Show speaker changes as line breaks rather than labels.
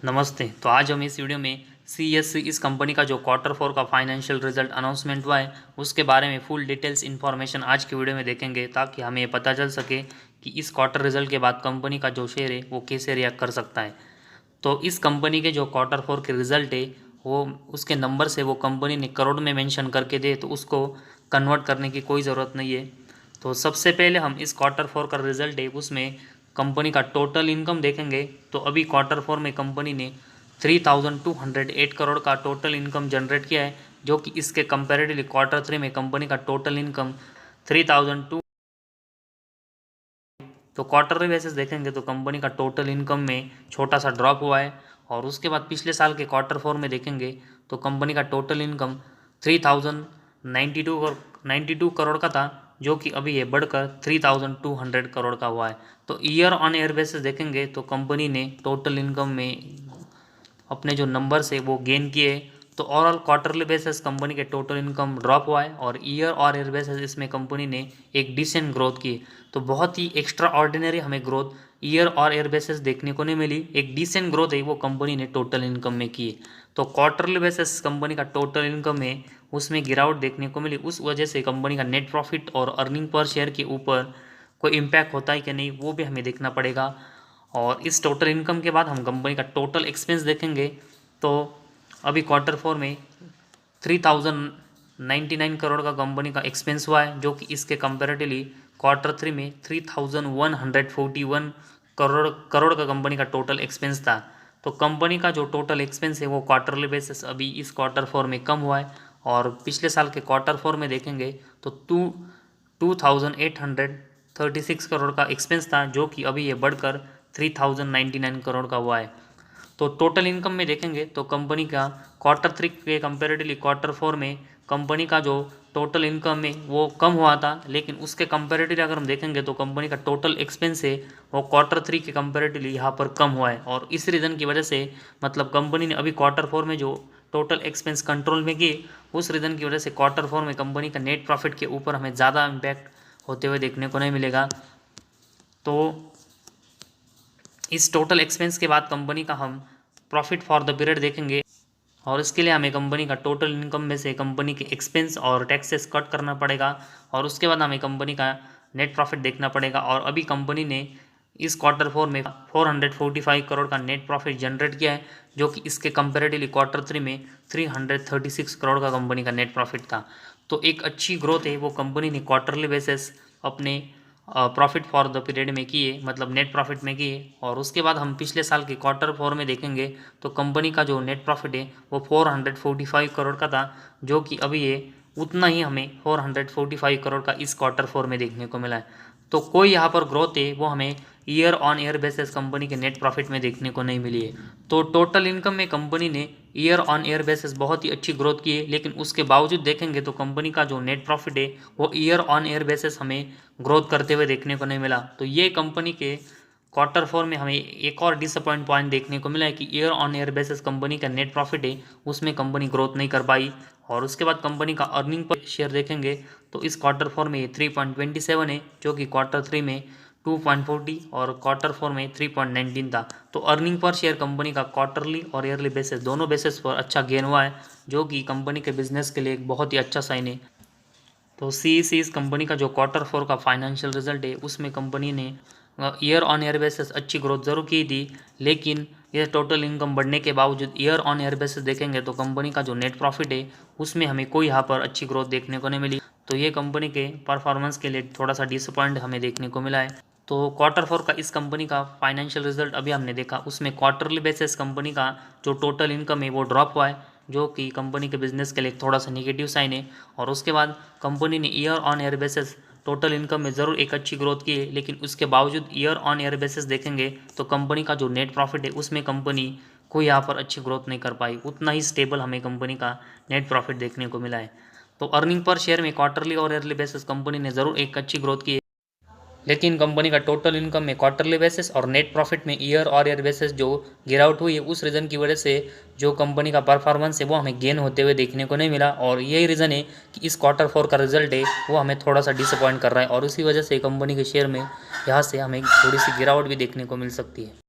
नमस्ते। तो आज हम इस वीडियो में CSC इस कंपनी का जो Q4 का फाइनेंशियल रिजल्ट अनाउंसमेंट हुआ है उसके बारे में फुल डिटेल्स इन्फॉर्मेशन आज की वीडियो में देखेंगे, ताकि हमें ये पता चल सके कि इस क्वार्टर रिजल्ट के बाद कंपनी का जो शेयर है वो कैसे रिएक्ट कर सकता है। तो इस कंपनी के जो Q4 के रिजल्ट है वो उसके नंबर से वो कंपनी ने करोड़ में मेंशन करके दे, तो उसको कन्वर्ट करने की कोई ज़रूरत नहीं है। तो सबसे पहले हम इस Q4 का रिजल्ट है उसमें कंपनी का टोटल इनकम देखेंगे। तो अभी Q4 में कंपनी ने 3208 करोड़ का टोटल इनकम जनरेट किया है, जो कि इसके कंपैरेटिवली Q3 में कंपनी का टोटल इनकम 3002। तो क्वार्टरली बेसिस देखेंगे तो कंपनी का टोटल इनकम में छोटा सा ड्रॉप हुआ है, और उसके बाद पिछले साल के Q4 में देखेंगे तो कंपनी का टोटल इनकम 3092 करोड़ का था, जो कि अभी ये बढ़कर 3200 करोड़ का हुआ है। तो ईयर ऑन ईयर बेसिस देखेंगे तो कंपनी ने टोटल इनकम में अपने जो नंबर्स है वो गेन किए। तो ओवरऑल क्वार्टरली बेसिस कंपनी के टोटल इनकम ड्रॉप हुआ है, और ईयर और ईयर बेसिस इसमें कंपनी ने एक डिसेंट ग्रोथ की। तो बहुत ही एक्स्ट्रा ऑर्डिनरी हमें ग्रोथ ईयर और ईयर बेसिस देखने को नहीं मिली, एक डिसेंट ग्रोथ है वो कंपनी ने टोटल इनकम में की। तो क्वार्टरली बेसिस कंपनी का टोटल इनकम में उसमें गिरावट देखने को मिली, उस वजह से कंपनी का नेट प्रॉफिट और अर्निंग पर शेयर के ऊपर कोई इम्पैक्ट होता है कि नहीं वो भी हमें देखना पड़ेगा। और इस टोटल इनकम के बाद हम कंपनी का टोटल एक्सपेंस देखेंगे। तो अभी Q4 में 3099 करोड़ का कंपनी का एक्सपेंस हुआ है, जो कि इसके कंपेरेटिवली Q3 में 3141 करोड़ का कंपनी का टोटल एक्सपेंस था। तो कंपनी का जो टोटल एक्सपेंस है वो क्वार्टरली बेसिस अभी इस Q4 में कम हुआ है, और पिछले साल के Q4 में देखेंगे तो 2836 करोड़ का एक्सपेंस था, जो कि अभी ये बढ़कर 3099 करोड़ का हुआ है। तो टोटल इनकम में देखेंगे तो कंपनी का Q3 के कंपेरेटिवली Q4 में कंपनी का जो टोटल इनकम है वो कम हुआ था, लेकिन उसके कंपेरेटिवली अगर हम देखेंगे तो कंपनी का टोटल एक्सपेंस है वो Q3 के कंपेरेटिवली यहाँ पर कम हुआ है। और इस रीज़न की वजह से मतलब कंपनी ने अभी Q4 में जो टोटल एक्सपेंस कंट्रोल में किए, उस रीज़न की वजह से Q4 में कंपनी का नेट प्रॉफिट के ऊपर हमें ज़्यादा इम्पैक्ट होते हुए देखने को नहीं मिलेगा। तो इस टोटल एक्सपेंस के बाद कंपनी का हम प्रॉफिट फॉर द पीरियड देखेंगे, और इसके लिए हमें कंपनी का टोटल इनकम में से कंपनी के एक्सपेंस और टैक्सेस कट करना पड़ेगा, और उसके बाद हमें कंपनी का नेट प्रॉफिट देखना पड़ेगा। और अभी कंपनी ने इस Q4 में 445 करोड़ का नेट प्रॉफिट जनरेट किया है, जो कि इसके कंपेरेटिवली Q3 में 336 करोड़ का कंपनी का नेट प्रॉफिट था। तो एक अच्छी ग्रोथ है वो कंपनी ने क्वार्टरली बेसिस अपने प्रॉफिट फॉर द पीरियड में किए, मतलब नेट प्रॉफिट में किए। और उसके बाद हम पिछले साल के Q4 में देखेंगे तो कंपनी का जो नेट प्रॉफिट है वो 445 करोड़ का था, जो कि अभी ये उतना ही हमें 445 करोड़ का इस Q4 में देखने को मिला है। तो कोई यहाँ पर ग्रोथ है वो हमें year on year basis company के नेट प्रॉफिट में देखने को नहीं मिली है। तो टोटल इनकम में कंपनी ने ईयर ऑन ईयर बेसिस बहुत ही अच्छी ग्रोथ की है, लेकिन उसके बावजूद देखेंगे तो कंपनी का जो नेट प्रॉफिट है वो ईयर ऑन ईयर बेसिस हमें ग्रोथ करते हुए देखने को नहीं मिला। तो ये कंपनी के Q4 में हमें एक और डिसअपॉइंट पॉइंट देखने को मिला है कि year on year basis company का नेट प्रॉफिट है उसमें कंपनी ग्रोथ नहीं कर पाई। और उसके बाद कंपनी का अर्निंग पर शेयर देखेंगे तो इस Q4 में 3.27 है, जो कि Q3 में 2.40 और Q4 में 3.19 था। तो अर्निंग पर शेयर कंपनी का क्वार्टरली और ईयरली बेसिस दोनों बेसिस पर अच्छा गेन हुआ है, जो कि कंपनी के बिजनेस के लिए एक बहुत ही अच्छा साइन है। तो CEC इस कंपनी का जो Q4 का फाइनेंशियल रिजल्ट है उसमें कंपनी ने ईयर ऑन ईयर बेसिस अच्छी ग्रोथ ज़रूर की थी, लेकिन ये टोटल इनकम बढ़ने के बावजूद ईयर ऑन ईयर बेसिस देखेंगे तो कंपनी का जो नेट प्रॉफिट है उसमें हमें कोई यहाँ पर अच्छी ग्रोथ देखने को नहीं मिली। तो ये कंपनी के परफॉर्मेंस के लिए थोड़ा सा डिसअपॉइंट हमें देखने को मिला है। तो Q4 का इस कंपनी का फाइनेंशियल रिजल्ट अभी हमने देखा, उसमें क्वार्टरली बेसिस कंपनी का जो टोटल इनकम है वो ड्रॉप हुआ है, जो कि कंपनी के बिजनेस के लिए थोड़ा सा नेगेटिव साइन है। और उसके बाद कंपनी ने year on year basis total income में ज़रूर एक अच्छी ग्रोथ की है, लेकिन उसके बावजूद ईयर ऑन ईयर बेसिस देखेंगे तो कंपनी का जो नेट प्रॉफिट है उसमें कंपनी कोई यहाँ पर अच्छी ग्रोथ नहीं कर पाई, उतना ही स्टेबल हमें कंपनी का नेट प्रॉफिट देखने को मिला है। तो अर्निंग पर शेयर में क्वार्टरली और ईयरली बेसिस कंपनी ने ज़रूर एक अच्छी ग्रोथ की है, लेकिन कंपनी का टोटल इनकम में क्वार्टरली बेसिस और नेट प्रॉफिट में ईयर और ईयर बेसिस जो गिरावट हुई है, उस रीज़न की वजह से जो कंपनी का परफॉर्मेंस है वो हमें गेन होते हुए देखने को नहीं मिला। और यही रीज़न है कि इस Q4 का रिजल्ट है वो हमें थोड़ा सा डिसअपॉइंट कर रहा है, और उसी वजह से कंपनी के शेयर में यहाँ से हमें थोड़ी सी गिरावट भी देखने को मिल सकती है।